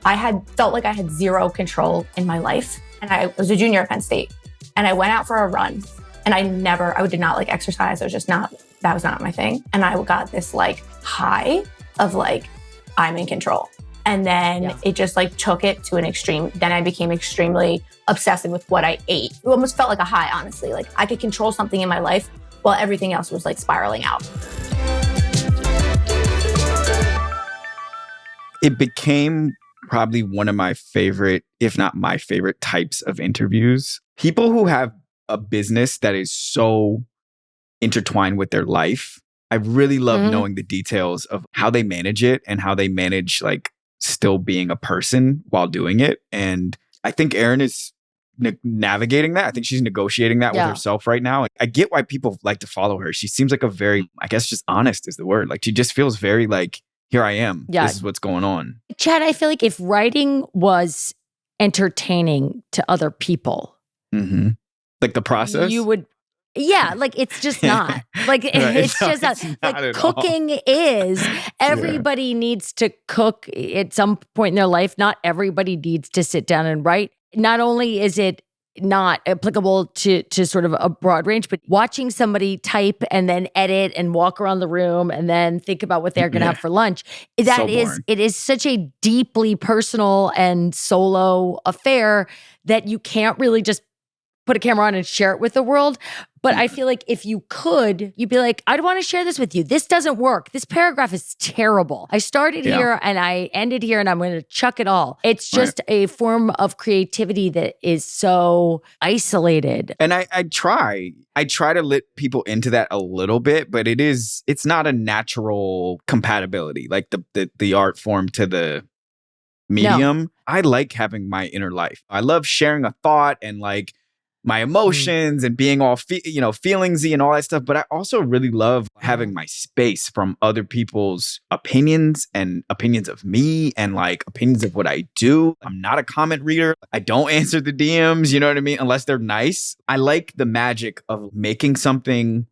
I had felt like I had zero control in my life. And I was a junior at Penn State. And I went out for a run. And I did not like exercise. That was not my thing. And I got this like high of like, I'm in control. And then it just like took it to an extreme. Then I became extremely obsessive with what I ate. It almost felt like a high, honestly. Like I could control something in my life while everything else was like spiraling out. It became probably one of my favorite, if not my favorite types of interviews. People who have a business that is so intertwined with their life. I really love knowing the details of how they manage it and how they manage like still being a person while doing it. And I think Erin is navigating that. I think she's negotiating that with herself right now. I get why people like to follow her. She seems like a very, I guess just honest is the word. Like she just feels very like, here I am. Yeah. This is what's going on. Chad, I feel like if writing was entertaining to other people, like the process, you would. Yeah, like it's just not. Like it's just not. Like cooking is. Everybody needs to cook at some point in their life. Not everybody needs to sit down and write. Not only is it not applicable to sort of a broad range, but watching somebody type and then edit and walk around the room and then think about what they're going to have for lunch. It is such a deeply personal and solo affair that you can't really just put a camera on and share it with the world. But I feel like if you could, you'd be like, I want to share this with you. This doesn't work. This paragraph is terrible. I started here and I ended here and I'm going to chuck it all. It's just a form of creativity that is so isolated. And I try to let people into that a little bit, but it's not a natural compatibility, like the art form to the medium. No. I like having my inner life. I love sharing a thought and like my emotions and being all, feelingsy and all that stuff. But I also really love having my space from other people's opinions and opinions of me and like opinions of what I do. I'm not a comment reader. I don't answer the DMs, you know what I mean? Unless they're nice. I like the magic of making something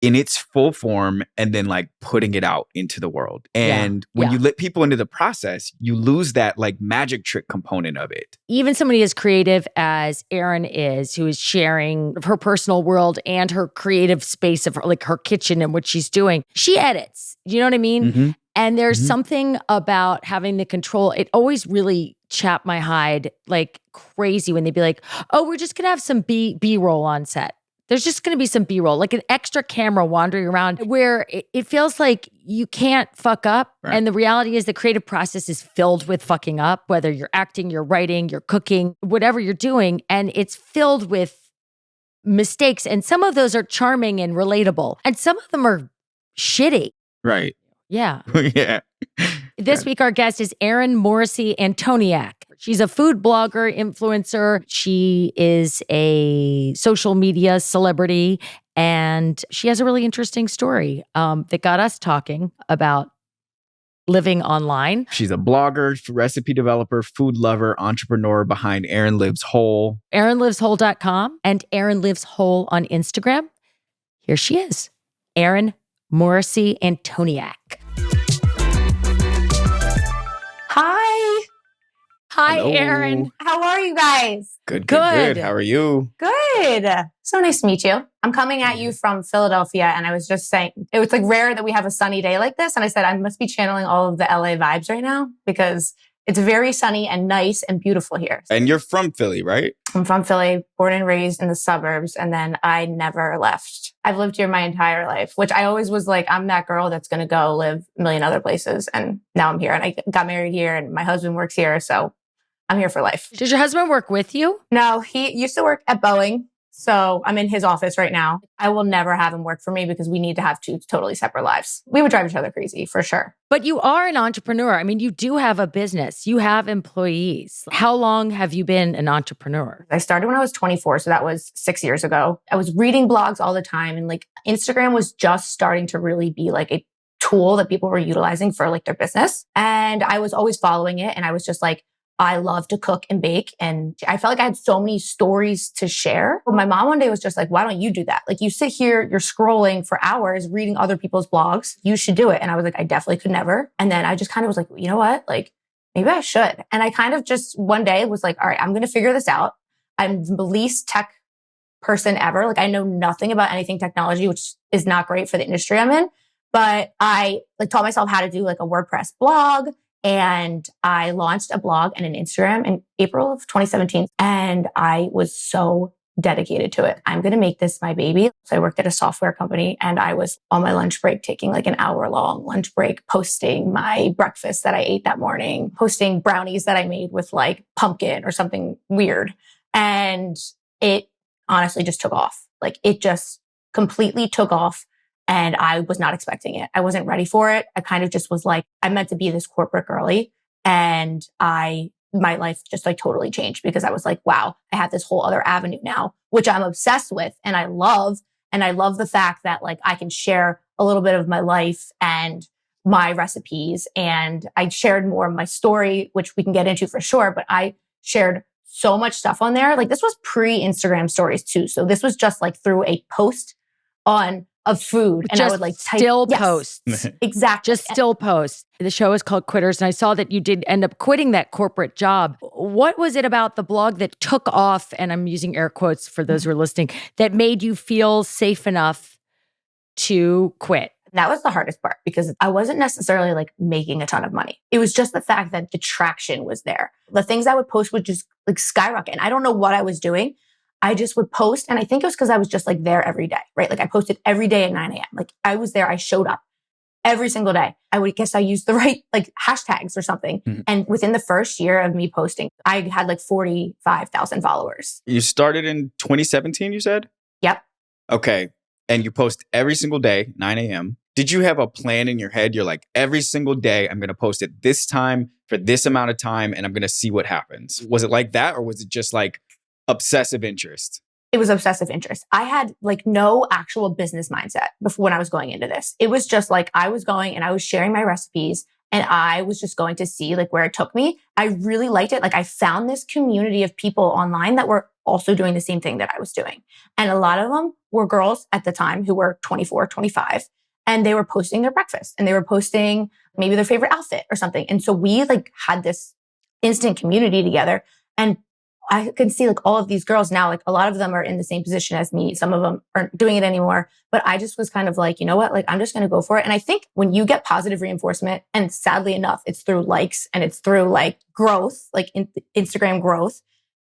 in its full form and then like putting it out into the world. And when you let people into the process, you lose that like magic trick component of it. Even somebody as creative as Erin is, who is sharing her personal world and her creative space of like her kitchen and what she's doing, she edits. You know what I mean? And there's something about having the control. It always really chapped my hide like crazy when they'd be like, oh, we're just going to have some B-roll on set. There's just going to be some B-roll, like an extra camera wandering around where it feels like you can't fuck up. Right. And the reality is the creative process is filled with fucking up, whether you're acting, you're writing, you're cooking, whatever you're doing. And it's filled with mistakes. And some of those are charming and relatable. And some of them are shitty. Right. Yeah. Yeah. This week, our guest is Erin Morrissey-Antoniak. She's a food blogger, influencer. She is a social media celebrity, and she has a really interesting story that got us talking about living online. She's a blogger, recipe developer, food lover, entrepreneur behind Erin Lives Whole. ErinLivesWhole.com and Erin Lives Whole on Instagram. Here she is, Erin Morrissey-Antoniak. Hi, hello. Erin. How are you guys? Good. How are you? Good. So nice to meet you. I'm coming at you from Philadelphia, and I was just saying, it was like rare that we have a sunny day like this. And I said, I must be channeling all of the LA vibes right now because it's very sunny and nice and beautiful here. And you're from Philly, right? I'm from Philly, born and raised in the suburbs, and then I never left. I've lived here my entire life, which I always was like, I'm that girl that's going to go live a million other places. And now I'm here, and I got married here, and my husband works here, so I'm here for life. Does your husband work with you? No, he used to work at Boeing. So I'm in his office right now. I will never have him work for me because we need to have two totally separate lives. We would drive each other crazy for sure. But you are an entrepreneur. I mean, you do have a business. You have employees. How long have you been an entrepreneur? I started when I was 24. So that was 6 years ago. I was reading blogs all the time. And like Instagram was just starting to really be like a tool that people were utilizing for like their business. And I was always following it. And I was just like, I love to cook and bake. And I felt like I had so many stories to share. But my mom one day was just like, why don't you do that? Like you sit here, you're scrolling for hours, reading other people's blogs. You should do it. And I was like, I definitely could never. And then I just kind of was like, you know what? Like maybe I should. And I kind of just one day was like, all right, I'm going to figure this out. I'm the least tech person ever. Like I know nothing about anything technology, which is not great for the industry I'm in. But I like taught myself how to do like a WordPress blog. And I launched a blog and an Instagram in April of 2017. And I was so dedicated to it. I'm going to make this my baby. So I worked at a software company and I was on my lunch break, taking like an hour-long lunch break, posting my breakfast that I ate that morning, posting brownies that I made with like pumpkin or something weird. And it honestly just took off. Like it just completely took off. And I was not expecting it. I wasn't ready for it. I kind of just was like, I meant to be this corporate girly. And my life just like totally changed because I was like, wow, I have this whole other avenue now, which I'm obsessed with and I love. And I love the fact that like I can share a little bit of my life and my recipes. And I shared more of my story, which we can get into for sure. But I shared so much stuff on there. Like this was pre-Instagram stories too. So this was just like through a post of food. And just I would like type still posts. Exactly. Just still posts. The show is called Quitters. And I saw that you did end up quitting that corporate job. What was it about the blog that took off? And I'm using air quotes for those who are listening, that made you feel safe enough to quit? That was the hardest part because I wasn't necessarily like making a ton of money. It was just the fact that the traction was there. The things I would post would just like skyrocket. And I don't know what I was doing. I just would post. And I think it was because I was just like there every day, right? Like I posted every day at 9 a.m. Like I was there. I showed up every single day. I would guess I used the right like hashtags or something. Mm-hmm. And within the first year of me posting, I had like 45,000 followers. You started in 2017, you said? Yep. Okay. And you post every single day, 9 a.m. Did you have a plan in your head? You're like, every single day, I'm going to post at this time for this amount of time, and I'm going to see what happens. Was it like that? Or was it just like obsessive interest? It was obsessive interest. I had like no actual business mindset before when I was going into this. It was just like I was going and I was sharing my recipes and I was just going to see like where it took me. I really liked it. Like I found this community of people online that were also doing the same thing that I was doing. And a lot of them were girls at the time who were 24, 25. And they were posting their breakfast and they were posting maybe their favorite outfit or something. And so we like had this instant community together. And I can see like all of these girls now, like a lot of them are in the same position as me. Some of them aren't doing it anymore. But I just was kind of like, you know what? Like, I'm just going to go for it. And I think when you get positive reinforcement, and sadly enough, it's through likes and it's through like growth, like Instagram growth,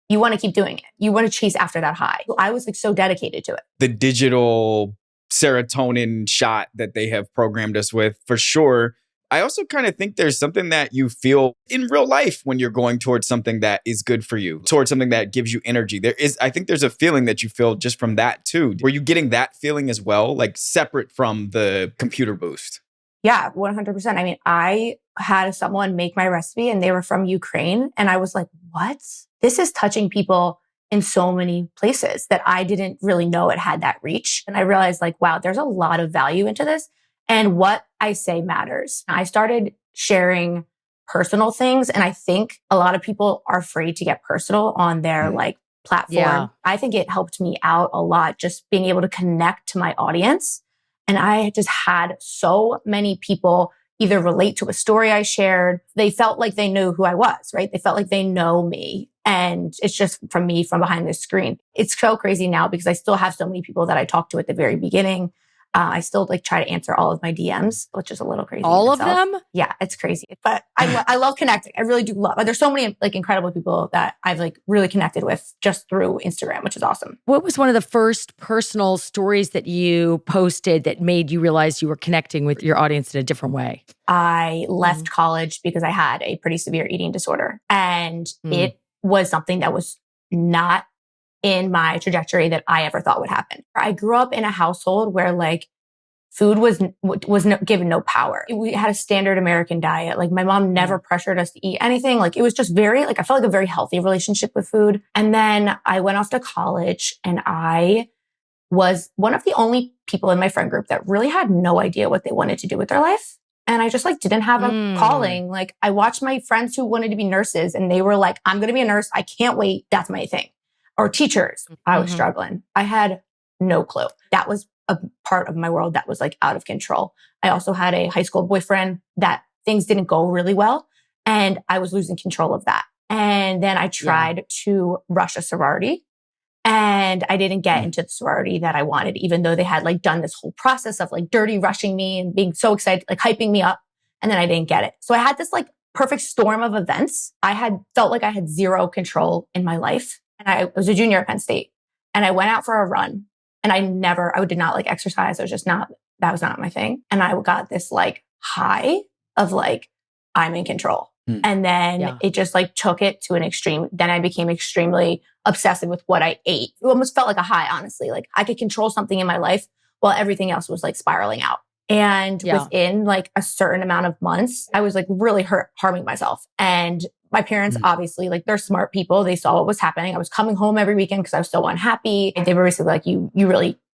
you want to keep doing it. You want to chase after that high. I was like so dedicated to it. The digital serotonin shot that they have programmed us with, for sure. I also kind of think there's something that you feel in real life when you're going towards something that is good for you, towards something that gives you energy. I think there's a feeling that you feel just from that too. Were you getting that feeling as well, like separate from the computer boost? Yeah, 100%. I mean, I had someone make my recipe and they were from Ukraine. And I was like, what? This is touching people in so many places that I didn't really know it had that reach. And I realized like, wow, there's a lot of value into this. And what I say matters. I started sharing personal things. And I think a lot of people are afraid to get personal on their like platform. Yeah. I think it helped me out a lot, just being able to connect to my audience. And I just had so many people either relate to a story I shared. They felt like they knew who I was, right? They felt like they know me. And it's just from me from behind the screen. It's so crazy now because I still have so many people that I talked to at the very beginning. I still like try to answer all of my DMs, which is a little crazy. All of them? Yeah, it's crazy. But I love connecting. I really do love. There's so many like incredible people that I've like really connected with just through Instagram, which is awesome. What was one of the first personal stories that you posted that made you realize you were connecting with your audience in a different way? I left college because I had a pretty severe eating disorder. And it was something that was not in my trajectory that I ever thought would happen. I grew up in a household where like food was given no power. We had a standard American diet. Like my mom never pressured us to eat anything. Like it was just very like, I felt like a very healthy relationship with food. And then I went off to college and I was one of the only people in my friend group that really had no idea what they wanted to do with their life. And I just like didn't have a calling. Like I watched my friends who wanted to be nurses and they were like, I'm going to be a nurse. I can't wait. That's my thing. Or teachers. I was struggling. I had no clue. That was a part of my world that was like out of control. I also had a high school boyfriend that things didn't go really well. And I was losing control of that. And then I tried to rush a sorority and I didn't get into the sorority that I wanted, even though they had like done this whole process of like dirty rushing me and being so excited, like hyping me up. And then I didn't get it. So I had this like perfect storm of events. I had felt like I had zero control in my life. And I was a junior at Penn State and I went out for a run and I did not like exercise. I was just not, that was not my thing. And I got this like high of like, I'm in control. And then it just like took it to an extreme. Then I became extremely obsessive with what I ate. It almost felt like a high, honestly. Like I could control something in my life while everything else was like spiraling out. And within like a certain amount of months, I was like really harming myself. And my parents, obviously, like they're smart people. They saw what was happening. I was coming home every weekend because I was so unhappy. And they were basically like, you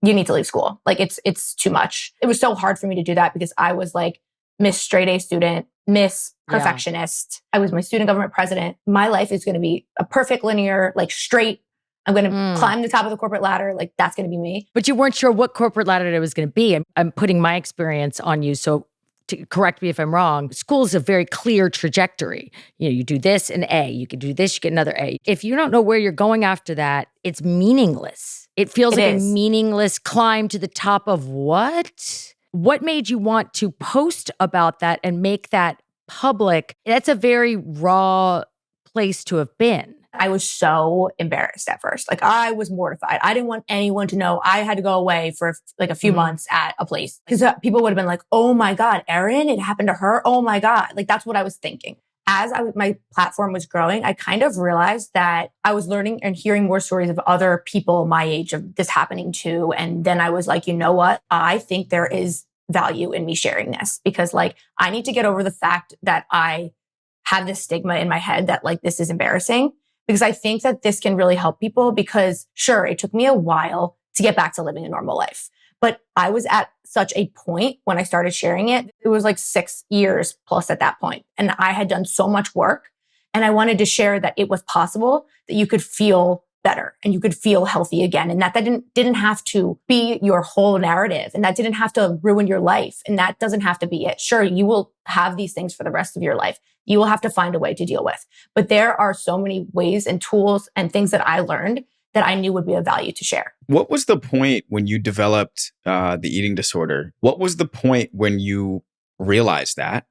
need to leave school. Like it's too much. It was so hard for me to do that because I was like Miss Straight A student, Miss Perfectionist. I was my student government president. My life is going to be a perfect linear, like straight. I'm going to climb the top of the corporate ladder. Like that's going to be me. But you weren't sure what corporate ladder it was going to be. I'm putting my experience on you. So to correct me if I'm wrong, school is a very clear trajectory. You know, you do this and A, you can do this, you get another A. If you don't know where you're going after that, it's meaningless. It feels like a meaningless climb to the top of what? What made you want to post about that and make that public? That's a very raw place to have been. I was so embarrassed at first. Like I was mortified. I didn't want anyone to know. I had to go away for like a few months at a place because people would have been like, oh my God, Erin, it happened to her. Oh my God. Like that's what I was thinking. As my platform was growing, I kind of realized that I was learning and hearing more stories of other people my age of this happening too. And then I was like, you know what? I think there is value in me sharing this because like I need to get over the fact that I have this stigma in my head that like this is embarrassing. Because I think that this can really help people because sure, it took me a while to get back to living a normal life. But I was at such a point when I started sharing it. It was like 6 years plus at that point. And I had done so much work and I wanted to share that it was possible that you could feel better and you could feel healthy again. And that didn't have to be your whole narrative and that didn't have to ruin your life. And that doesn't have to be it. Sure, you will have these things for the rest of your life. You will have to find a way to deal with. But there are so many ways and tools and things that I learned that I knew would be of value to share. What was the point when you developed the eating disorder? What was the point when you realized that?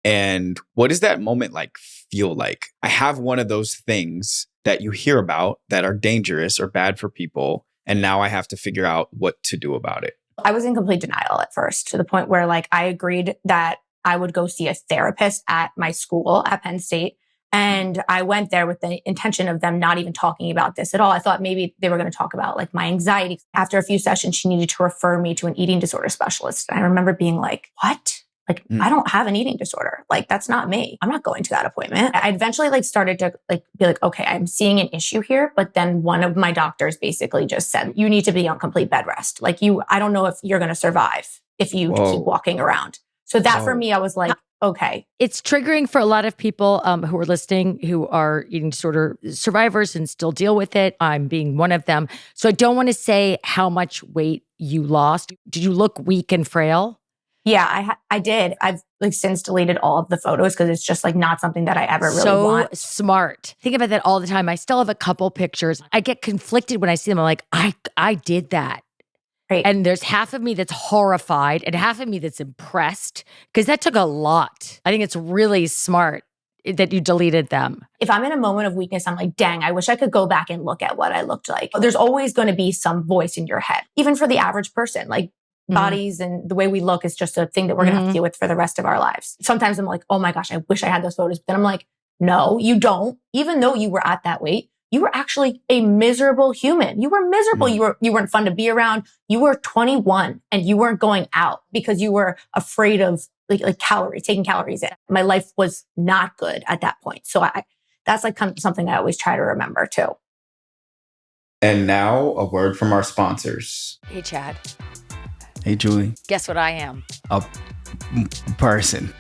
And what does that moment like feel like? I have one of those things that you hear about that are dangerous or bad for people. And now I have to figure out what to do about it. I was in complete denial at first to the point where like I agreed that I would go see a therapist at my school at Penn State. And I went there with the intention of them not even talking about this at all. I thought maybe they were going to talk about like my anxiety. After a few sessions, she needed to refer me to an eating disorder specialist. And I remember being like, what? Like, I don't have an eating disorder. Like, that's not me. I'm not going to that appointment. I eventually like started to like be like, okay, I'm seeing an issue here. But then one of my doctors basically just said, you need to be on complete bed rest. Like I don't know if you're going to survive if you keep walking around. So that for me, I was like, okay. It's triggering for a lot of people who are listening, who are eating disorder survivors and still deal with it. I'm being one of them. So I don't want to say how much weight you lost. Did you look weak and frail? Yeah, I did. I've like since deleted all of the photos because it's just like not something that I ever really want. So smart. Think about that all the time. I still have a couple pictures. I get conflicted when I see them. I'm like, I did that. Right. And there's half of me that's horrified and half of me that's impressed because that took a lot. I think it's really smart that you deleted them. If I'm in a moment of weakness, I'm like, dang, I wish I could go back and look at what I looked like. There's always going to be some voice in your head, even for the average person. Like bodies and the way we look is just a thing that we're going to have to deal with for the rest of our lives. Sometimes I'm like, oh my gosh, I wish I had those photos. But then I'm like, no, you don't. Even though you were at that weight, you were actually a miserable human. You were miserable. You weren't fun to be around. You were 21 and you weren't going out because you were afraid of like calories, taking calories in. My life was not good at that point. So that's like kind of something I always try to remember too. And now a word from our sponsors. Hey, Chad. Hey, Julie. Guess what I am? A person.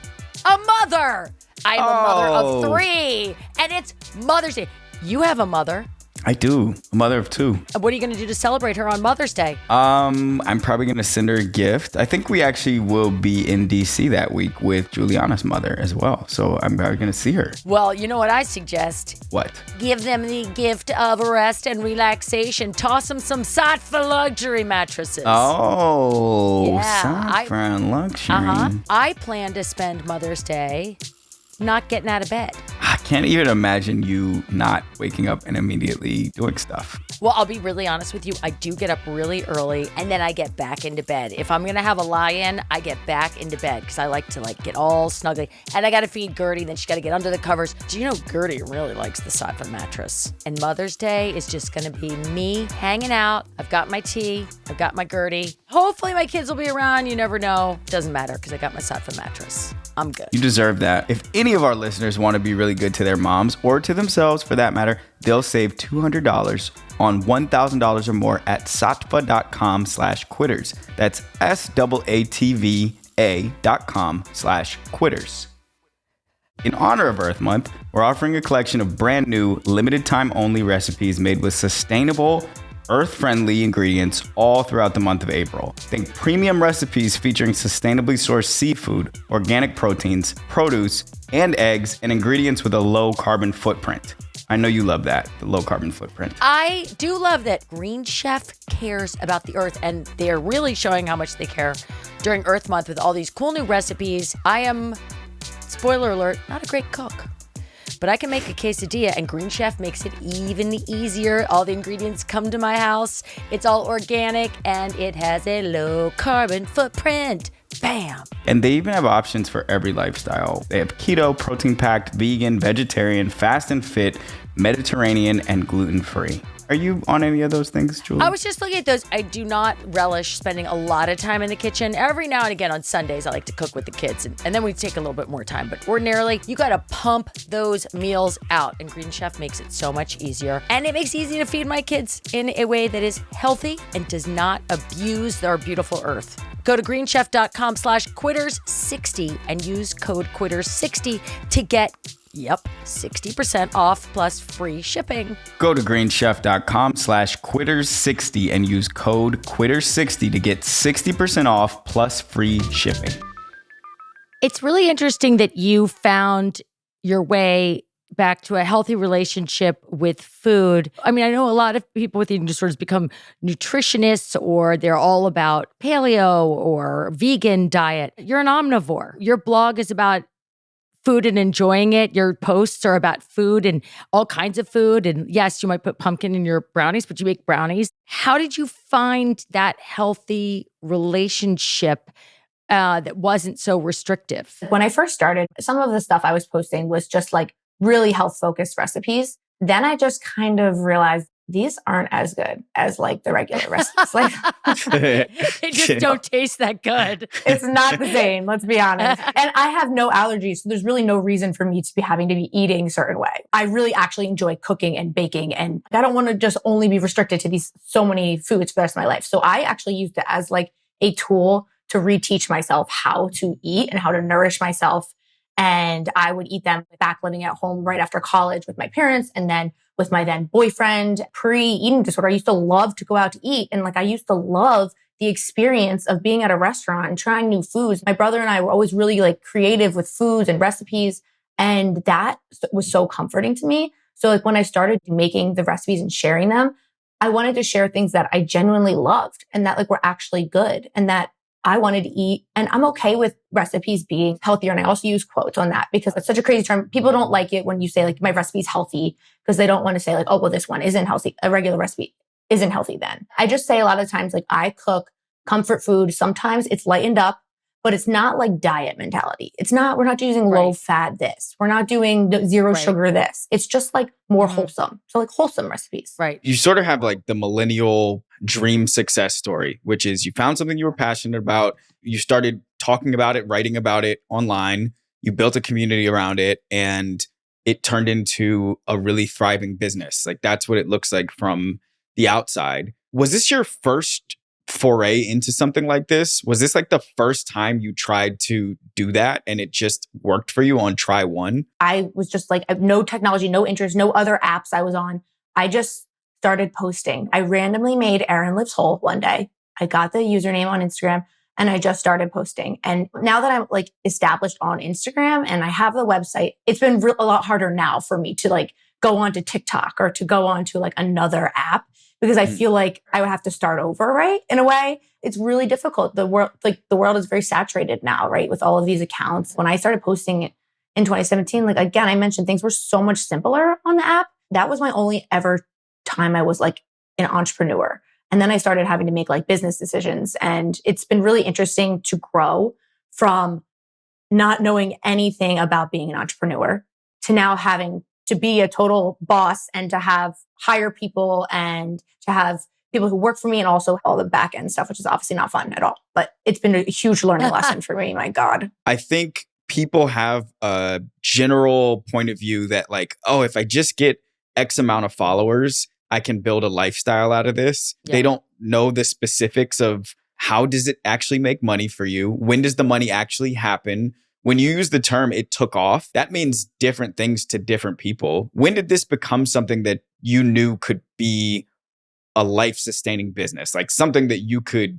A mother. I'm a mother of 3. And it's Mother's Day. You have a mother. I do. A mother of 2. What are you going to do to celebrate her on Mother's Day? I'm probably going to send her a gift. I think we actually will be in DC that week with Juliana's mother as well. So I'm probably going to see her. Well, you know what I suggest? What? Give them the gift of rest and relaxation. Toss them some Sattva luxury mattresses. Oh, yeah, Sattva and luxury. I plan to spend Mother's Day not getting out of bed. I can't even imagine you not waking up and immediately doing stuff. Well, I'll be really honest with you. I do get up really early and then I get back into bed. If I'm going to have a lie-in, I get back into bed because I like to get all snuggly. And I got to feed Gertie, then she got to get under the covers. Do you know Gertie really likes the Sattva mattress? And Mother's Day is just going to be me hanging out. I've got my tea. I've got my Gertie. Hopefully my kids will be around. You never know. Doesn't matter because I got my Sattva mattress. I'm good. You deserve that. If any of our listeners want to be really good to their moms or to themselves for that matter, they'll save $200 on $1,000 or more at sattva.com/quitters. That's SATVA.com/quitters. In honor of Earth Month, we're offering a collection of brand new, limited time only recipes made with sustainable, earth-friendly ingredients all throughout the month of April. Think premium recipes featuring sustainably sourced seafood, organic proteins, produce, and eggs, and ingredients with a low carbon footprint. I know you love that, the low carbon footprint. I do love that Green Chef cares about the earth, and they're really showing how much they care during Earth Month with all these cool new recipes. I am, spoiler alert, not a great cook. But I can make a quesadilla, and Green Chef makes it even easier. All the ingredients come to my house. It's all organic, and it has a low carbon footprint. Bam! And they even have options for every lifestyle. They have keto, protein-packed, vegan, vegetarian, fast and fit, Mediterranean, and gluten-free. Are you on any of those things, Julie? I was just looking at those. I do not relish spending a lot of time in the kitchen. Every now and again on Sundays, I like to cook with the kids, and then we take a little bit more time. But ordinarily, you got to pump those meals out, and Green Chef makes it so much easier. And it makes it easy to feed my kids in a way that is healthy and does not abuse our beautiful earth. Go to greenchef.com/quitters60 and use code quitters60 to get 60% off plus free shipping. Go to greenchef.com/quitters60 and use code quitters60 to get 60% off plus free shipping. It's really interesting that you found your way back to a healthy relationship with food. I mean, I know a lot of people with eating disorders become nutritionists, or they're all about paleo or vegan diet. You're an omnivore. Your blog is about food and enjoying it. Your posts are about food and all kinds of food. And yes, you might put pumpkin in your brownies, but you make brownies. How did you find that healthy relationship that wasn't so restrictive? When I first started, some of the stuff I was posting was just really health-focused recipes. Then I just kind of realized these aren't as good as the regular recipes. They just don't taste that good. It's not the same, let's be honest. And I have no allergies, so there's really no reason for me to be having to be eating a certain way. I really actually enjoy cooking and baking, and I don't want to just only be restricted to these so many foods for the rest of my life. So I actually used it as a tool to reteach myself how to eat and how to nourish myself. And I would eat them back living at home right after college with my parents, and then with my then boyfriend. Pre-eating disorder, I used to love to go out to eat. And I used to love the experience of being at a restaurant and trying new foods. My brother and I were always really creative with foods and recipes. And that was so comforting to me. So when I started making the recipes and sharing them, I wanted to share things that I genuinely loved and that were actually good and that I wanted to eat. And I'm okay with recipes being healthier. And I also use quotes on that because it's such a crazy term. People don't like it when you say my recipe's healthy because they don't want to say oh, well, this one isn't healthy. A regular recipe isn't healthy then. I just say a lot of times, I cook comfort food. Sometimes it's lightened up, but it's not diet mentality. It's not, we're not using low fat this. We're not doing zero sugar this. It's just more wholesome. So wholesome recipes. Right. You sort of have the millennial dream success story, which is you found something you were passionate about. You started talking about it, writing about it online. You built a community around it, and it turned into a really thriving business. That's what it looks like from the outside. Was this your first foray into something like this? Was this the first time you tried to do that and it just worked for you on try one? I was just no technology, no interest, no other apps I was on. I just started posting. I randomly made Erin Lives Whole one day. I got the username on Instagram and I just started posting. And now that I'm like established on Instagram and I have the website, it's been a lot harder now for me to like go onto TikTok or to go onto like another app because I feel like I would have to start over, right? In a way, it's really difficult. The world is very saturated now, right? With all of these accounts. When I started posting in 2017, like again, I mentioned things were so much simpler on the app. That was my only ever time I was like an entrepreneur. And then I started having to make like business decisions. And it's been really interesting to grow from not knowing anything about being an entrepreneur to now having to be a total boss and to hire people and to have people who work for me and also all the back end stuff, which is obviously not fun at all. But it's been a huge learning lesson for me. My God. I think people have a general point of view that like, oh, if I just get X amount of followers, I can build a lifestyle out of this. Yeah. They don't know the specifics of how does it actually make money for you? When does the money actually happen? When you use the term, it took off, that means different things to different people. When did this become something that you knew could be a life-sustaining business, like something that you could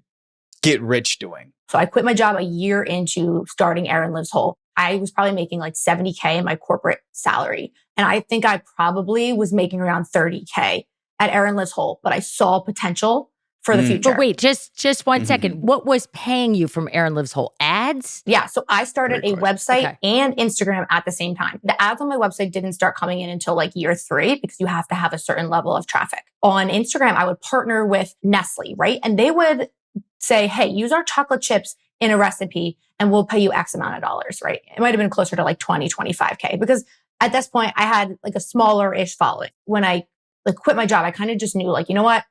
get rich doing? So I quit my job a year into starting Erin Lives Whole. I was probably making like $70K in my corporate salary. And I think I probably was making around $30K at Erin Lives Whole, but I saw potential for the future. But wait, just one second. What was paying you from Erin Lives Whole? Ads? Yeah. So I started a website and Instagram at the same time. The ads on my website didn't start coming in until like year 3 because you have to have a certain level of traffic. On Instagram, I would partner with Nestle, right? And they would say, hey, use our chocolate chips in a recipe and we'll pay you X amount of dollars, right? It might've been closer to like 20, 25K because at this point I had like a smaller-ish following. When I like quit my job, I kind of just knew like, you know what?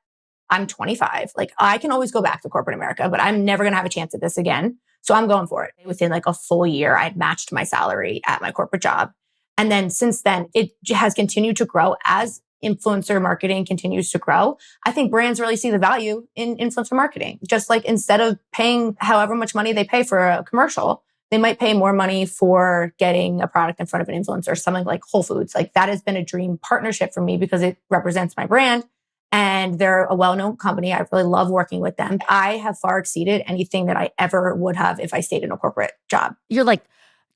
I'm 25. Like I can always go back to corporate America, but I'm never going to have a chance at this again. So I'm going for it. Within like a full year, I'd matched my salary at my corporate job. And then since then, it has continued to grow as influencer marketing continues to grow. I think brands really see the value in influencer marketing. Just like instead of paying however much money they pay for a commercial, they might pay more money for getting a product in front of an influencer, something like Whole Foods. Like that has been a dream partnership for me because it represents my brand. And they're a well-known company. I really love working with them. I have far exceeded anything that I ever would have if I stayed in a corporate job. You're like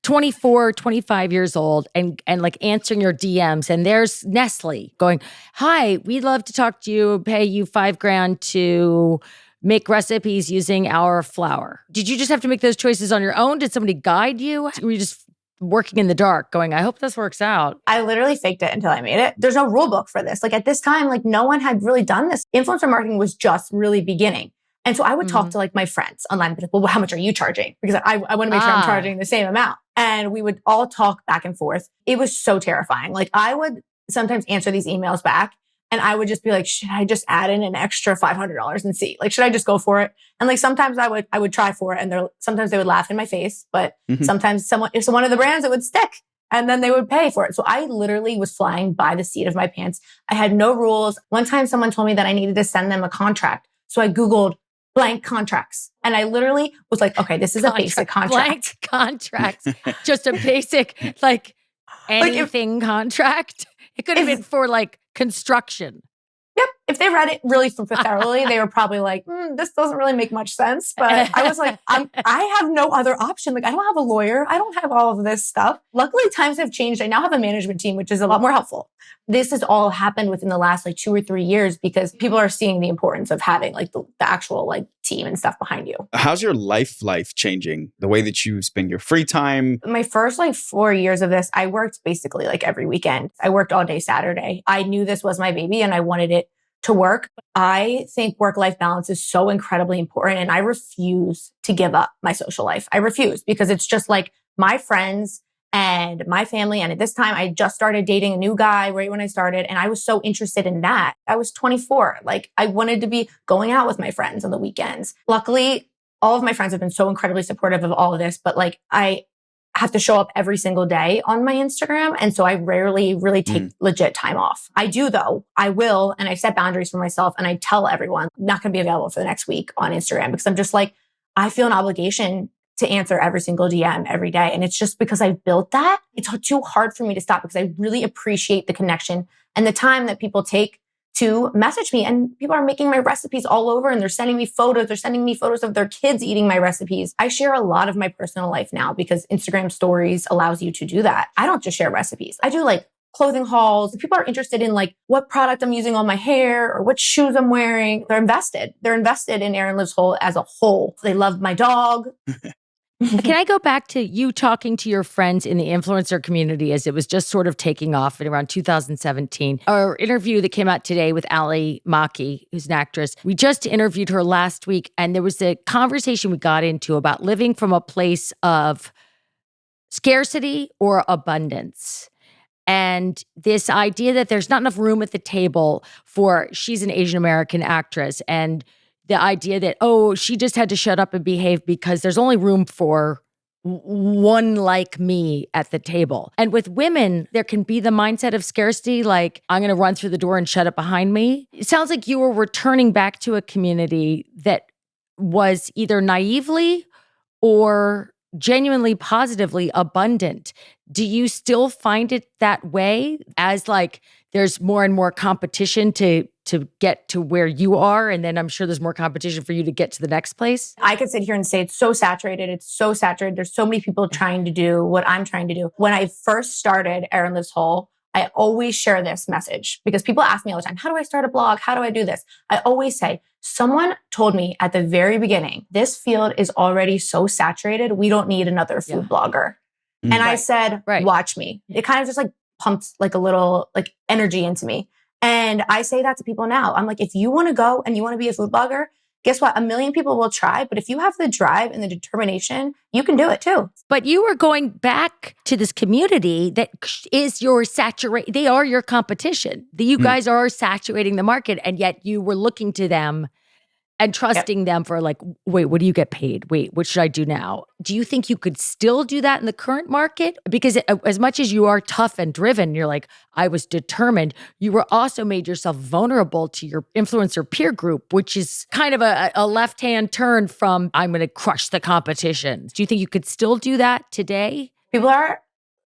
24, 25 years old and like answering your DMs. And there's Nestle going, hi, we'd love to talk to you, pay you $5,000 to make recipes using our flour. Did you just have to make those choices on your own? Did somebody guide you? Were you just working in the dark going, I hope this works out? I literally faked it until I made it. There's no rule book for this. Like at this time, like no one had really done this. Influencer marketing was just really beginning. And so I would talk to like my friends online, like, well, how much are you charging? Because I want to make sure I'm charging the same amount. And we would all talk back and forth. It was so terrifying. Like I would sometimes answer these emails back and I would just be like, should I just add in an extra $500 and see? Like, should I just go for it? And like, sometimes I would try for it and sometimes they would laugh in my face, but sometimes if one of the brands, it would stick and then they would pay for it. So I literally was flying by the seat of my pants. I had no rules. One time someone told me that I needed to send them a contract. So I Googled blank contracts. And I literally was like, okay, this is a basic contract. Blank contracts. Just a basic, like anything contract. It could have been for like construction. Yep. If they read it really thoroughly, they were probably like, this doesn't really make much sense. But I was like, I have no other option. Like, I don't have a lawyer. I don't have all of this stuff. Luckily, times have changed. I now have a management team, which is a lot more helpful. This has all happened within the last like 2 or 3 years because people are seeing the importance of having like the actual like team and stuff behind you. How's your life changing? The way that you spend your free time? My first like 4 years of this, I worked basically like every weekend. I worked all day Saturday. I knew this was my baby and I wanted it to work. I think work-life balance is so incredibly important and I refuse to give up my social life. I refuse because it's just like my friends and my family. And at this time, I just started dating a new guy right when I started. And I was so interested in that. I was 24. Like I wanted to be going out with my friends on the weekends. Luckily, all of my friends have been so incredibly supportive of all of this, but like I have to show up every single day on my Instagram. And so I rarely really take legit time off. I do though. I will. And I set boundaries for myself and I tell everyone I'm not going to be available for the next week on Instagram because I'm just like, I feel an obligation to answer every single DM every day. And it's just because I built that. It's too hard for me to stop because I really appreciate the connection and the time that people take to message me, and people are making my recipes all over, and they're sending me photos. They're sending me photos of their kids eating my recipes. I share a lot of my personal life now because Instagram stories allows you to do that. I don't just share recipes. I do like clothing hauls. If people are interested in like what product I'm using on my hair or what shoes I'm wearing, they're invested. They're invested in Erin Lives Whole as a whole. They love my dog. Can I go back to you talking to your friends in the influencer community as it was just sort of taking off in around 2017? Our interview that came out today with Ali Maki, who's an actress, we just interviewed her last week, and there was a conversation we got into about living from a place of scarcity or abundance. And this idea that there's not enough room at the table for, she's an Asian American actress, and the idea that, oh, she just had to shut up and behave because there's only room for one like me at the table. And with women, there can be the mindset of scarcity, like, I'm going to run through the door and shut it behind me. It sounds like you were returning back to a community that was either naively or genuinely positively abundant. Do you still find it that way, as like there's more and more competition to get to where you are, and then I'm sure there's more competition for you to get to the next place? I could sit here and say it's so saturated. It's so saturated. There's so many people trying to do what I'm trying to do. When I first started Erin Lives Whole, I always share this message because people ask me all the time, how do I start a blog? How do I do this? I always say, someone told me at the very beginning, this field is already so saturated. We don't need another food blogger. And I said, watch me. It kind of just like pumped like a little like energy into me. And I say that to people now. I'm like, if you want to go and you want to be a food blogger, guess what? 1 million people will try. But if you have the drive and the determination, you can do it too. But you were going back to this community that is your they are your competition. You guys are saturating the market, and yet you were looking to them and trusting them for like, wait, what do you get paid? Wait, what should I do now? Do you think you could still do that in the current market? Because as much as you are tough and driven, you're like, I was determined, you were also made yourself vulnerable to your influencer peer group, which is kind of a left-hand turn from, I'm going to crush the competition. Do you think you could still do that today? People are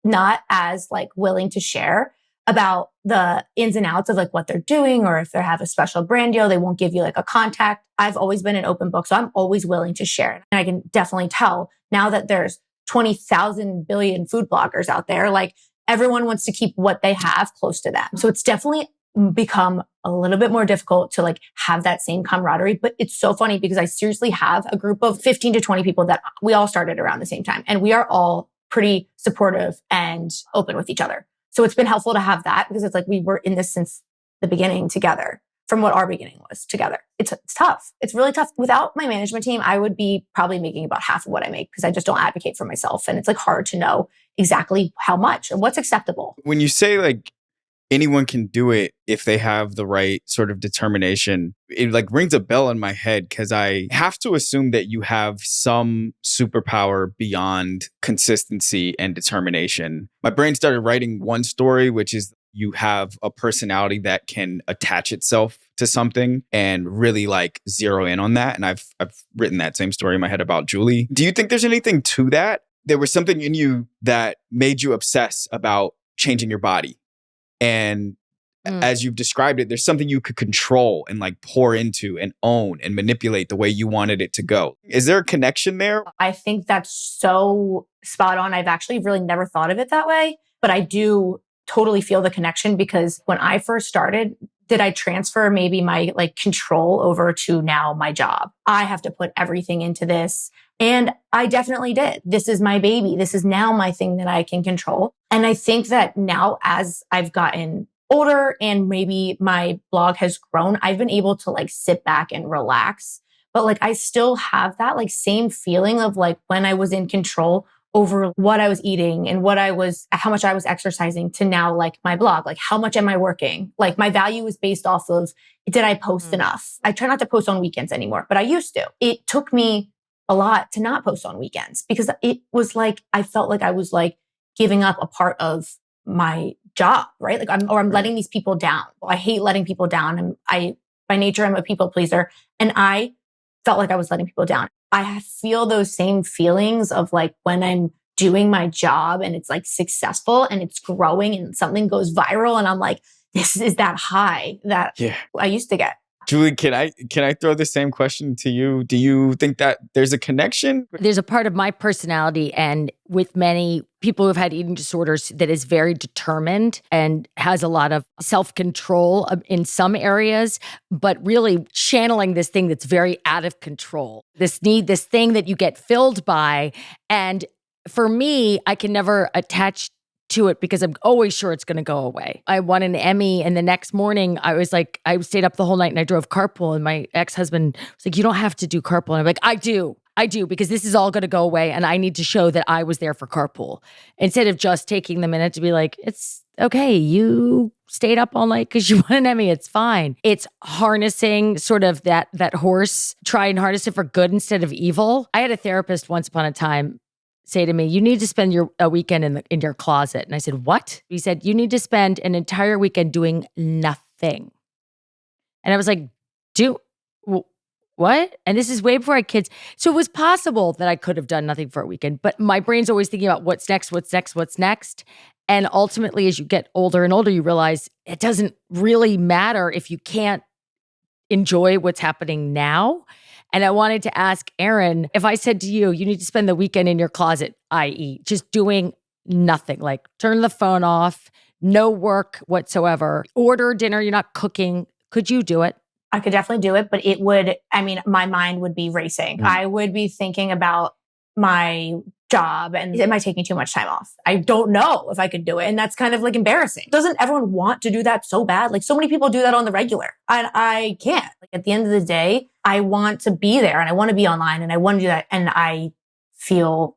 not as like willing to share about the ins and outs of like what they're doing, or if they have a special brand deal, they won't give you like a contact. I've always been an open book, so I'm always willing to share. And I can definitely tell now that there's 20,000 billion food bloggers out there, like everyone wants to keep what they have close to them. So it's definitely become a little bit more difficult to like have that same camaraderie. But it's so funny because I seriously have a group of 15 to 20 people that we all started around the same time. And we are all pretty supportive and open with each other. So it's been helpful to have that because it's like we were in this since the beginning together, from what our beginning was together. It's tough. It's really tough. Without my management team, I would be probably making about half of what I make because I just don't advocate for myself. And it's like hard to know exactly how much and what's acceptable. When you say like anyone can do it if they have the right sort of determination, it like rings a bell in my head because I have to assume that you have some superpower beyond consistency and determination. My brain started writing one story, which is you have a personality that can attach itself to something and really like zero in on that. And I've written that same story in my head about Julie. Do you think there's anything to that? There was something in you that made you obsess about changing your body. And as you've described it, there's something you could control and like pour into and own and manipulate the way you wanted it to go. Is there a connection there? I think that's so spot on. I've actually really never thought of it that way, but I do totally feel the connection because when I first started, did I transfer maybe my like control over to now my job? I have to put everything into this. And I definitely did. This is my baby. This is now my thing that I can control. And I think that now as I've gotten older and maybe my blog has grown, I've been able to like sit back and relax. But like I still have that like same feeling of like when I was in control over what I was eating and how much I was exercising to now like my blog, like how much am I working? Like my value is based off of, did I post enough? I try not to post on weekends anymore, but I used to. It took me a lot to not post on weekends because it was like, I felt like I was like giving up a part of my job, right? Like I'm letting these people down. I hate letting people down. And by nature, I'm a people pleaser. And I felt like I was letting people down. I feel those same feelings of like when I'm doing my job and it's like successful and it's growing and something goes viral and I'm like, this is that high that I used to get. Julie, can I throw the same question to you? Do you think that there's a connection? There's a part of my personality, and with many people who've had eating disorders, that is very determined and has a lot of self-control in some areas, but really channeling this thing that's very out of control. This thing that you get filled by. And for me, I can never attach to it because I'm always sure it's going to go away. I won an Emmy, and the next morning I stayed up the whole night and I drove carpool, and my ex-husband was like, "You don't have to do carpool." And I'm like, I do because this is all going to go away, and I need to show that I was there for carpool, instead of just taking the minute to be like, it's okay, you stayed up all night because you won an Emmy, it's fine. It's harnessing sort of that horse, try and harness it for good instead of evil. I had a therapist once upon a time say to me, "You need to spend a weekend in your closet." And I said, "What?" He said, "You need to spend an entire weekend doing nothing." And I was like, what? And this is way before I had kids. So it was possible that I could have done nothing for a weekend, but my brain's always thinking about what's next. And ultimately, as you get older and older, you realize it doesn't really matter if you can't enjoy what's happening now. And I wanted to ask Erin, if I said to you, you need to spend the weekend in your closet, i.e. just doing nothing, like turn the phone off, no work whatsoever, order dinner, you're not cooking, could you do it? I could definitely do it, but my mind would be racing. I would be thinking about my job and am I taking too much time off? I don't know if I could do it. And that's kind of like embarrassing. Doesn't everyone want to do that so bad? Like so many people do that on the regular and I can't. Like at the end of the day, I want to be there and I want to be online and I want to do that. And I feel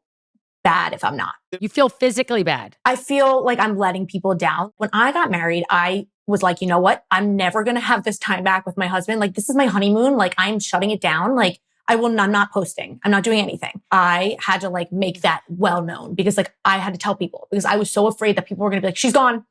bad if I'm not. You feel physically bad. I feel like I'm letting people down. When I got married, I was like, you know what? I'm never going to have this time back with my husband. Like this is my honeymoon. Like I'm shutting it down. Like I'm not posting. I'm not doing anything. I had to like make that well known because like I had to tell people because I was so afraid that people were going to be like, she's gone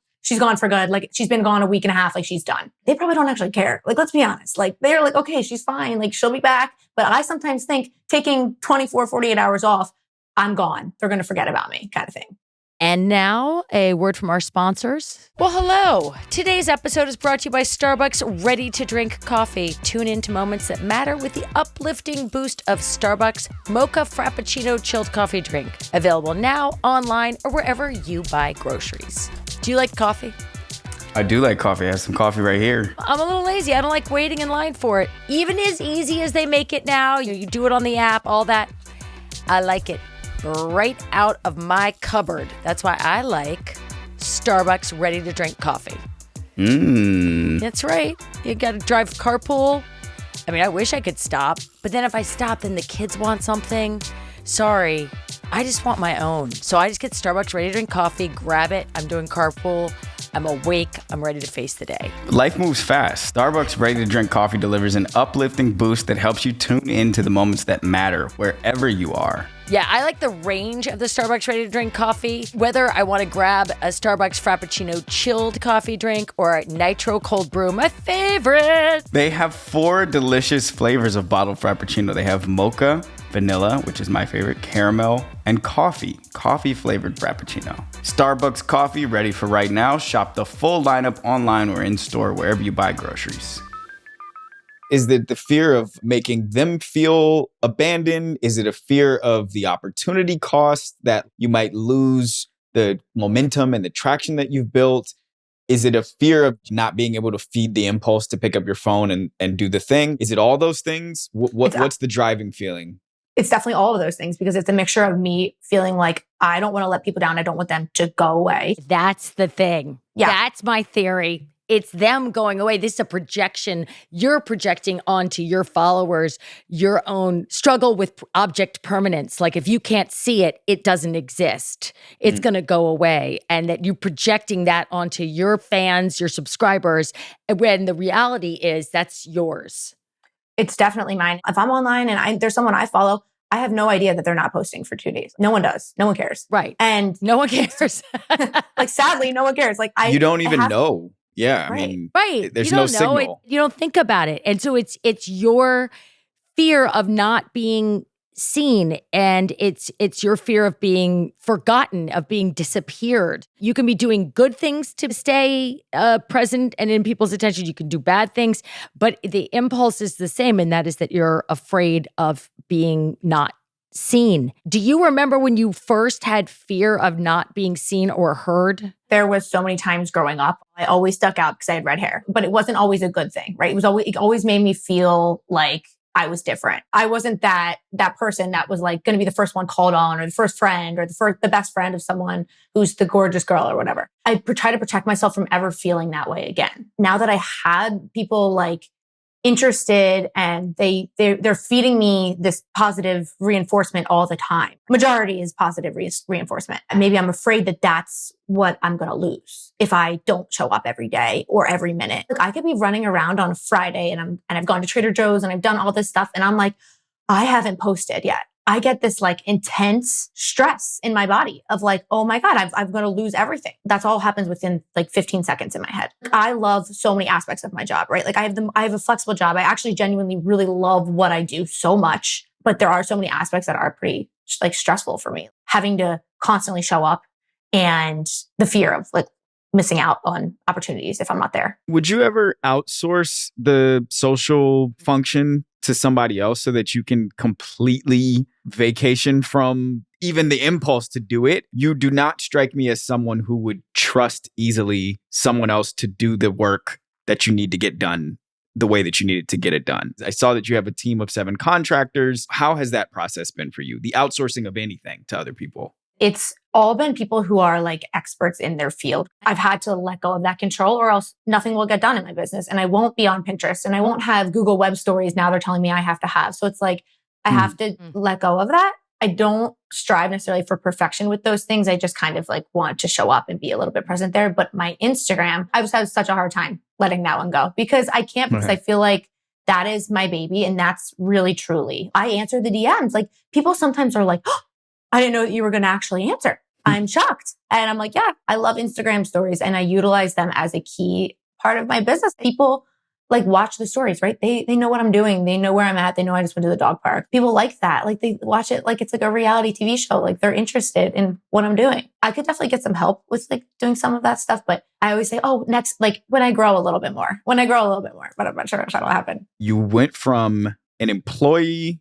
for good. Like she's been gone a week and a half. Like she's done. They probably don't actually care. Like, let's be honest. Like they're like, okay, she's fine. Like she'll be back. But I sometimes think taking 24, 48 hours off, I'm gone. They're going to forget about me kind of thing. And now, a word from our sponsors. Well, hello. Today's episode is brought to you by Starbucks Ready-to-Drink Coffee. Tune into moments that matter with the uplifting boost of Starbucks Mocha Frappuccino Chilled Coffee Drink. Available now, online, or wherever you buy groceries. Do you like coffee? I do like coffee. I have some coffee right here. I'm a little lazy. I don't like waiting in line for it. Even as easy as they make it now, you do it on the app, all that. I like it right out of my cupboard. That's why I like Starbucks Ready-to-Drink Coffee. That's right. You got to drive carpool. I mean, I wish I could stop, but then if I stop, then the kids want something. Sorry, I just want my own. So I just get Starbucks Ready-to-Drink Coffee, grab it. I'm doing carpool. I'm awake. I'm ready to face the day. Life moves fast. Starbucks Ready-to-Drink Coffee delivers an uplifting boost that helps you tune into the moments that matter wherever you are. Yeah, I like the range of the Starbucks Ready-to-Drink Coffee. Whether I want to grab a Starbucks Frappuccino chilled coffee drink or a Nitro Cold Brew, my favorite. They have 4 delicious flavors of bottled Frappuccino. They have mocha, vanilla, which is my favorite, caramel, and coffee flavored Frappuccino. Starbucks coffee ready for right now. Shop the full lineup online or in store wherever you buy groceries. Is it the fear of making them feel abandoned? Is it a fear of the opportunity cost that you might lose the momentum and the traction that you've built? Is it a fear of not being able to feed the impulse to pick up your phone and do the thing? Is it all those things? What's the driving feeling? It's definitely all of those things because it's a mixture of me feeling like I don't want to let people down. I don't want them to go away. That's the thing. Yeah. That's my theory. It's them going away. This is a projection. You're projecting onto your followers your own struggle with object permanence. Like if you can't see it, it doesn't exist. It's going to go away. And that you're projecting that onto your fans, your subscribers, when the reality is that's yours. It's definitely mine. If I'm online and there's someone I follow, I have no idea that they're not posting for 2 days. No one does. No one cares. Right. And no one cares. like sadly, no one cares. Like you don't even know. Yeah, right. I mean, right. There's you no don't know signal. it. You don't think about it. And so it's your fear of not being seen, and it's your fear of being forgotten, of being disappeared. You can be doing good things to stay present and in people's attention. You can do bad things, but the impulse is the same, and that is that you're afraid of being not seen. Do you remember when you first had fear of not being seen or heard? There was so many times growing up, I always stuck out because I had red hair, but it wasn't always a good thing, right? It always made me feel like I was different. I wasn't that person that was like going to be the first one called on, or the first friend, or the best friend of someone who's the gorgeous girl or whatever. I try to protect myself from ever feeling that way again. Now that I had people like interested and they're feeding me this positive reinforcement all the time. Majority is positive reinforcement. And maybe I'm afraid that that's what I'm going to lose if I don't show up every day or every minute. Like I could be running around on a Friday and I've gone to Trader Joe's and I've done all this stuff and I'm like, I haven't posted yet. I get this like intense stress in my body of like, oh my God, I'm going to lose everything. That's all happens within like 15 seconds in my head. I love so many aspects of my job, right? Like I have a flexible job. I actually genuinely really love what I do so much, but there are so many aspects that are pretty like stressful for me. Having to constantly show up and the fear of like missing out on opportunities if I'm not there. Would you ever outsource the social function to somebody else so that you can completely vacation from even the impulse to do it? You do not strike me as someone who would trust easily someone else to do the work that you need to get done the way that you needed to get it done. I saw that you have a team of 7 contractors. How has that process been for you? The outsourcing of anything to other people? It's all been people who are like experts in their field. I've had to let go of that control or else nothing will get done in my business. And I won't be on Pinterest and I won't have Google Web Stories now they're telling me I have to have. So it's like, I have to let go of that. I don't strive necessarily for perfection with those things. I just kind of like want to show up and be a little bit present there. But my Instagram, I just had such a hard time letting that one go because I can't, because I feel like that is my baby. And that's really, truly, I answer the DMs. Like people sometimes are like, oh, I didn't know that you were going to actually answer. I'm shocked. And I'm like, yeah, I love Instagram stories and I utilize them as a key part of my business. People like watch the stories, right? They know what I'm doing. They know where I'm at. They know I just went to the dog park. People like that. Like they watch it like it's like a reality TV show. Like they're interested in what I'm doing. I could definitely get some help with like doing some of that stuff. But I always say, oh, next, like when I grow a little bit more, but I'm not sure if that'll happen. You went from an employee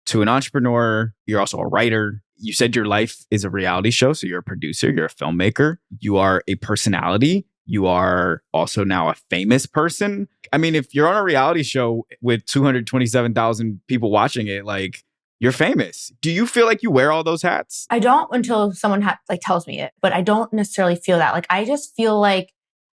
to an entrepreneur. You're also a writer. You said your life is a reality show. So you're a producer, you're a filmmaker, you are a personality. You are also now a famous person. I mean, if you're on a reality show with 227,000 people watching it, like you're famous. Do you feel like you wear all those hats? I don't until someone like tells me it, but I don't necessarily feel that. Like I just feel like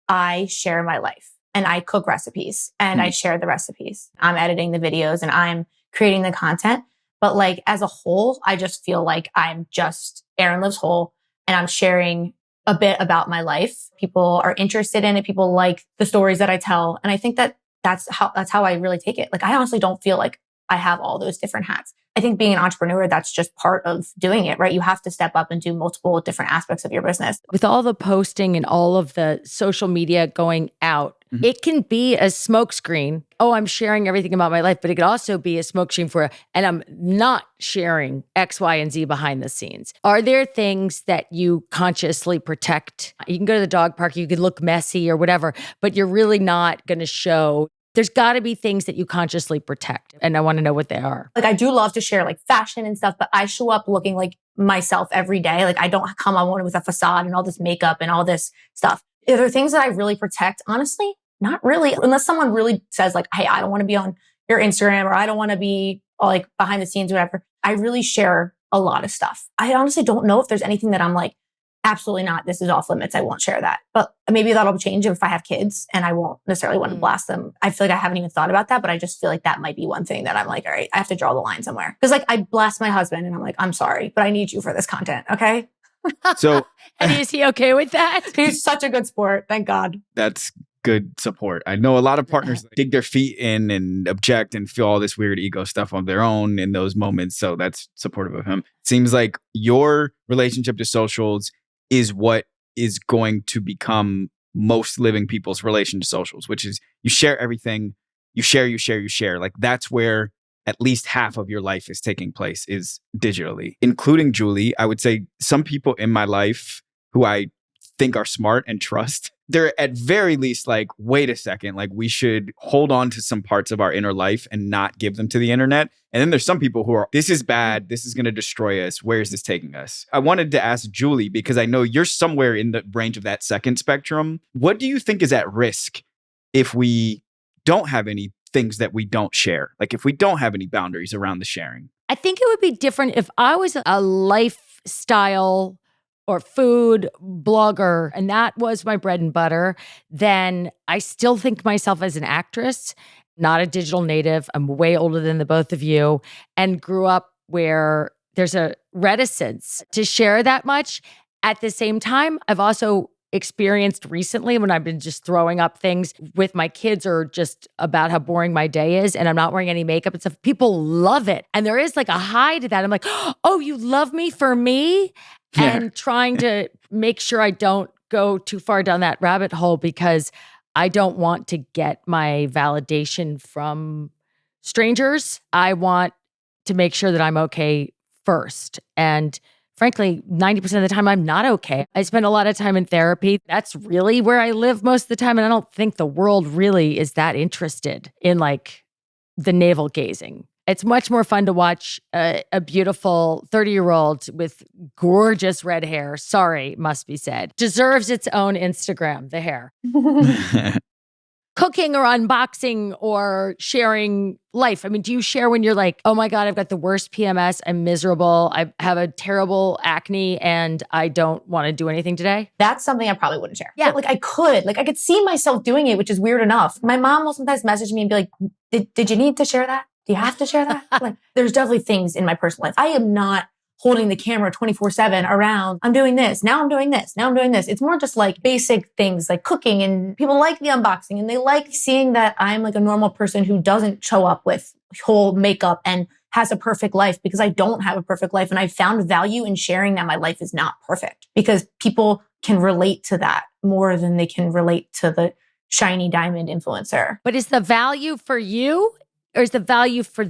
I share my life and I cook recipes and I share the recipes. I'm editing the videos and I'm creating the content. But like as a whole, I just feel like I'm just Erin Lives Whole and I'm sharing a bit about my life. People are interested in it. People like the stories that I tell. And I think that that's how I really take it. Like I honestly don't feel like I have all those different hats. I think being an entrepreneur, that's just part of doing it, right? You have to step up and do multiple different aspects of your business. With all the posting and all of the social media going out, it can be a smokescreen. Oh, I'm sharing everything about my life, but it could also be a smokescreen and I'm not sharing X, Y, and Z behind the scenes. Are there things that you consciously protect? You can go to the dog park, you could look messy or whatever, but you're really not going to show. There's got to be things that you consciously protect. And I want to know what they are. Like I do love to share like fashion and stuff, but I show up looking like myself every day. Like I don't come on with a facade and all this makeup and all this stuff. Are there things that I really protect? Honestly, not really. Unless someone really says like, hey, I don't want to be on your Instagram or I don't want to be like behind the scenes, whatever. I really share a lot of stuff. I honestly don't know if there's anything that I'm like, absolutely not. This is off limits. I won't share that. But maybe that'll change if I have kids and I won't necessarily want to blast them. I feel like I haven't even thought about that, but I just feel like that might be one thing that I'm like, all right, I have to draw the line somewhere. Because like I blast my husband and I'm like, I'm sorry, but I need you for this content. Okay. So, and is he okay with that? He's such a good sport. Thank God. That's good support. I know a lot of partners dig their feet in and object and feel all this weird ego stuff on their own in those moments. So that's supportive of him. Seems like your relationship to socials is what is going to become most living people's relation to socials, which is you share everything, you share. Like that's where at least half of your life is taking place is digitally, including Julie. I would say some people in my life who I think are smart and trust, they're at very least like, wait a second, like we should hold on to some parts of our inner life and not give them to the internet. And then there's some people who are, this is bad. This is going to destroy us. Where is this taking us? I wanted to ask Julie, because I know you're somewhere in the range of that second spectrum. What do you think is at risk if we don't have any things that we don't share? Like if we don't have any boundaries around the sharing? I think it would be different if I was a lifestyle or food blogger, and that was my bread and butter, then I still think myself as an actress, not a digital native. I'm way older than the both of you, and grew up where there's a reticence to share that much. At the same time, I've also experienced recently when I've been just throwing up things with my kids or just about how boring my day is and I'm not wearing any makeup and stuff. People love it. And there is like a high to that. I'm like, oh, you love me for me? And trying to make sure I don't go too far down that rabbit hole because I don't want to get my validation from strangers. I want to make sure that I'm okay first. And frankly, 90% of the time, I'm not okay. I spend a lot of time in therapy. That's really where I live most of the time. And I don't think the world really is that interested in like the navel gazing. It's much more fun to watch a beautiful 30-year-old with gorgeous red hair, sorry, must be said, deserves its own Instagram, the hair. Cooking or unboxing or sharing life. I mean, do you share when you're like, oh my God, I've got the worst PMS, I'm miserable, I have a terrible acne, and I don't want to do anything today? That's something I probably wouldn't share. Yeah. But I could see myself doing it, which is weird enough. My mom will sometimes message me and be like, did you need to share that? Do you have to share that? There's definitely things in my personal life. I am not holding the camera 24/7 around. I'm doing this. Now I'm doing this. Now I'm doing this. It's more just like basic things like cooking, and people like the unboxing and they like seeing that I'm like a normal person who doesn't show up with whole makeup and has a perfect life, because I don't have a perfect life. And I found value in sharing that my life is not perfect, because people can relate to that more than they can relate to the shiny diamond influencer. But is the value for you? Or is the value for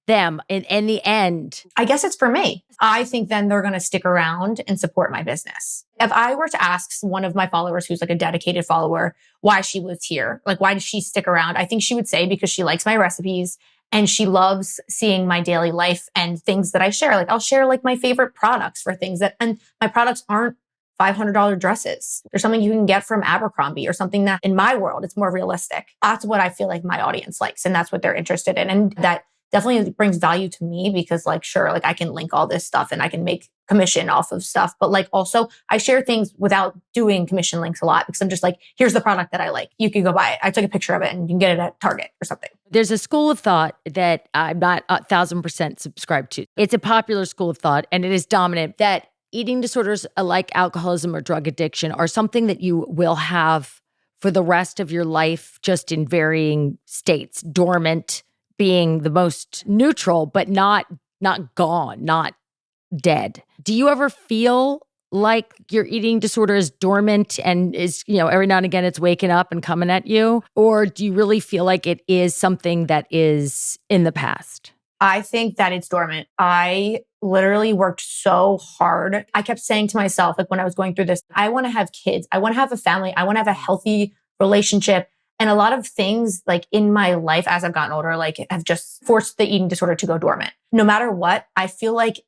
them in the end? I guess it's for me. I think then they're going to stick around and support my business. If I were to ask one of my followers who's like a dedicated follower why she was here, like why does she stick around? I think she would say because she likes my recipes and she loves seeing my daily life and things that I share. Like I'll share like my favorite products for things that, and my products aren't $500 dresses. There's something you can get from Abercrombie or something that in my world, it's more realistic. That's what I feel like my audience likes. And that's what they're interested in. And that definitely brings value to me because sure, I can link all this stuff and I can make commission off of stuff. But also I share things without doing commission links a lot because I'm just like, here's the product that I like. You can go buy it. I took a picture of it and you can get it at Target or something. There's a school of thought that I'm not 1,000% subscribed to. It's a popular school of thought and it is dominant that eating disorders like alcoholism or drug addiction are something that you will have for the rest of your life, just in varying states, dormant being the most neutral, but not gone, not dead. Do you ever feel like your eating disorder is dormant and is, every now and again it's waking up and coming at you? Or do you really feel like it is something that is in the past? I think that it's dormant. I literally worked so hard. I kept saying to myself, when I was going through this, I want to have kids. I want to have a family. I want to have a healthy relationship. And a lot of things in my life as I've gotten older, have just forced the eating disorder to go dormant. No matter what, I feel like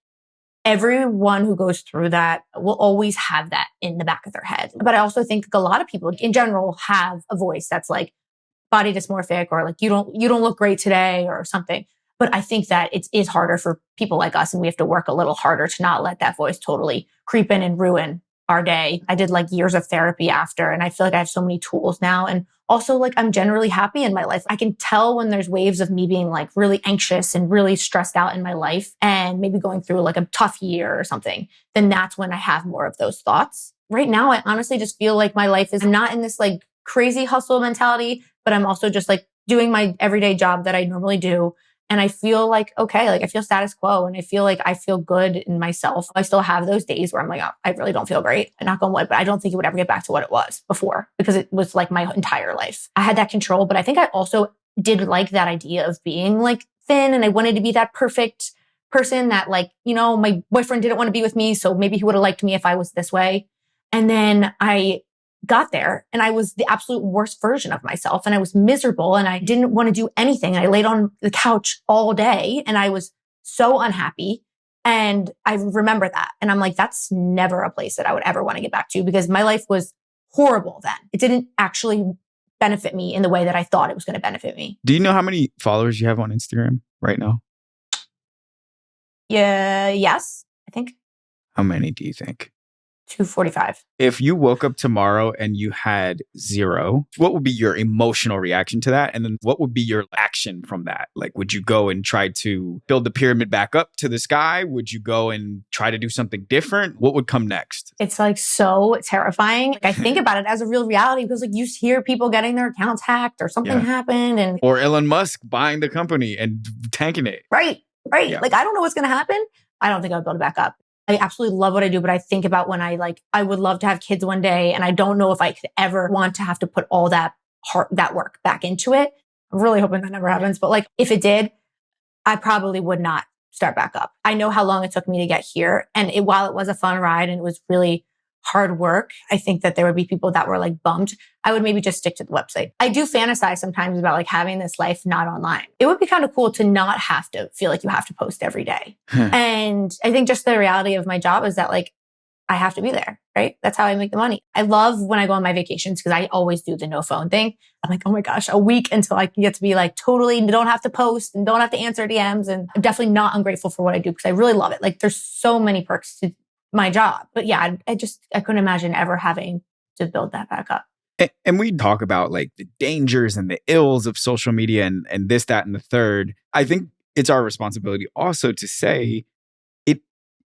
everyone who goes through that will always have that in the back of their head. But I also think a lot of people in general have a voice that's body dysmorphic or you don't look great today or something. But I think that it is harder for people like us, and we have to work a little harder to not let that voice totally creep in and ruin our day. I did years of therapy after, and I feel like I have so many tools now. And also I'm generally happy in my life. I can tell when there's waves of me being really anxious and really stressed out in my life and maybe going through a tough year or something. Then that's when I have more of those thoughts. Right now, I honestly just feel like my life is not in this crazy hustle mentality, but I'm also just doing my everyday job that I normally do. And I feel okay, I feel status quo and I feel I feel good in myself. I still have those days where I'm oh, I really don't feel great. Knock on wood, but I don't think it would ever get back to what it was before because it was my entire life. I had that control, but I think I also did like that idea of being like thin, and I wanted to be that perfect person that like, my boyfriend didn't want to be with me, so maybe he would have liked me if I was this way. And then I got there and I was the absolute worst version of myself, and I was miserable and I didn't want to do anything. I laid on the couch all day and I was so unhappy. And I remember that. And I'm like, that's never a place that I would ever want to get back to, because my life was horrible then. It didn't actually benefit me in the way that I thought it was going to benefit me. Do you know how many followers you have on Instagram right now? Yeah, yes, I think. How many do you think? 245. If you woke up tomorrow and you had 0, what would be your emotional reaction to that? And then what would be your action from that? Like, would you go and try to build the pyramid back up to the sky? Would you go and try to do something different? What would come next? It's like so terrifying. Like I think about it as a real reality, because like you hear people getting their accounts hacked or something happened, or Elon Musk buying the company and tanking it. Right. Yeah. Like I don't know what's going to happen. I don't think I'll build it back up. I absolutely love what I do, but I think about when I would love to have kids one day, and I don't know if I could ever want to have to put all that work back into it. I'm really hoping that never happens. But like, if it did, I probably would not start back up. I know how long it took me to get here. And while it was a fun ride and it was really hard work, I think that there would be people that were like bummed. I would maybe just stick to the website. I do fantasize sometimes about like having this life not online. It would be kind of cool to not have to feel like you have to post every day. And I think just the reality of my job is that like, I have to be there, right? That's how I make the money. I love when I go on my vacations, because I always do the no phone thing. I'm like, oh my gosh, a week until I can get to be like totally don't have to post and don't have to answer DMs. And I'm definitely not ungrateful for what I do, because I really love it. Like there's so many perks to my job. But yeah, I couldn't imagine ever having to build that back up. And we talk about like the dangers and the ills of social media and this, that, and the third. I think it's our responsibility also to say it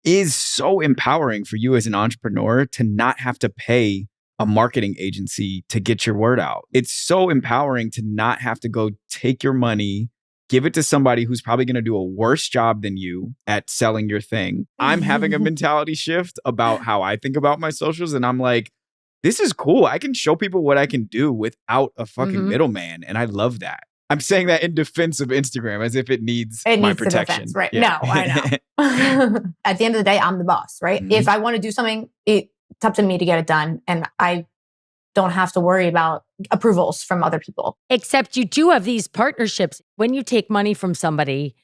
is so empowering for you as an entrepreneur to not have to pay a marketing agency to get your word out. It's so empowering to not have to go take your money, give it to somebody who's probably going to do a worse job than you at selling your thing. I'm having a mentality shift about how I think about my socials. And I'm like, this is cool. I can show people what I can do without a fucking middleman. And I love that. I'm saying that in defense of Instagram, as if it needs my protection. Defense, right? Yeah. No, I know. At the end of the day, I'm the boss, right? Mm-hmm. If I want to do something, it's up to me to get it done. And I don't have to worry about approvals from other people. Except you do have these partnerships. When you take money from somebody,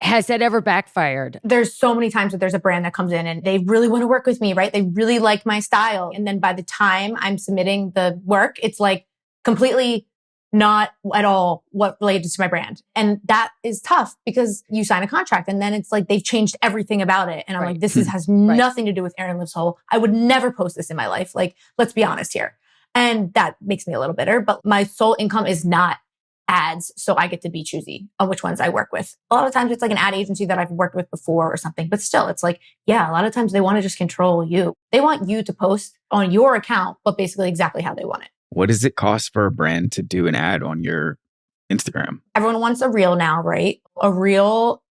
has that ever backfired? There's so many times that there's a brand that comes in and they really want to work with me, right? They really like my style. And then by the time I'm submitting the work, it's like completely not at all what related to my brand. And that is tough, because you sign a contract and then it's like they've changed everything about it. And I'm like, this has nothing to do with Erin Lives Whole. I would never post this in my life. Like, let's be honest here. And that makes me a little bitter, but my sole income is not ads. So I get to be choosy on which ones I work with. A lot of times it's like an ad agency that I've worked with before or something, but still it's like, yeah, a lot of times they want to just control you. They want you to post on your account, but basically exactly how they want it. What does it cost for a brand to do an ad on your Instagram? Everyone wants a reel now, right? A reel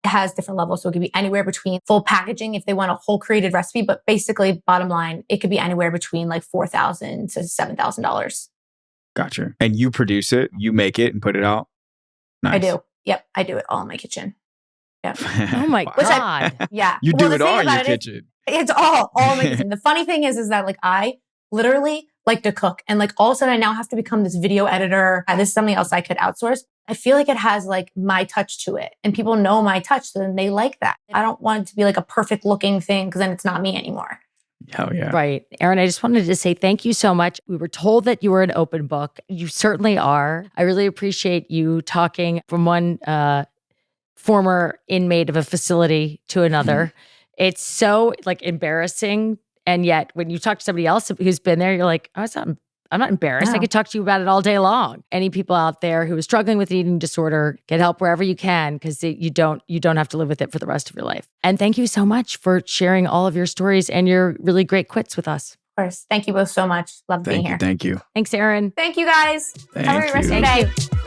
has different levels. So it could be anywhere between full packaging if they want a whole created recipe, but basically bottom line, it could be anywhere between like $4,000 to $7,000. Gotcha. And you produce it, you make it and put it out? Nice. I do. Yep. I do it all in my kitchen. Yeah. Oh my God. Yeah. You do it all in your kitchen. It's all in my kitchen. The funny thing is that like I literally like to cook, and like all of a sudden I now have to become this video editor. This is something else I could outsource. I feel like it has like my touch to it, and people know my touch, so then they like that. I don't want it to be like a perfect looking thing, because then it's not me anymore. Oh, yeah. Right. Erin, I just wanted to say thank you so much. We were told that you were an open book. You certainly are. I really appreciate you talking from one former inmate of a facility to another. It's so like embarrassing. And yet when you talk to somebody else who's been there, you're like, oh, I'm not embarrassed. I could talk to you about it all day long. Any people out there who are struggling with an eating disorder, get help wherever you can, because you don't have to live with it for the rest of your life. And thank you so much for sharing all of your stories and your really great quits with us. Of course. Thank you both so much. Love being here. Thank you. Thanks, Erin. Thank you, guys. Have a great rest of your day.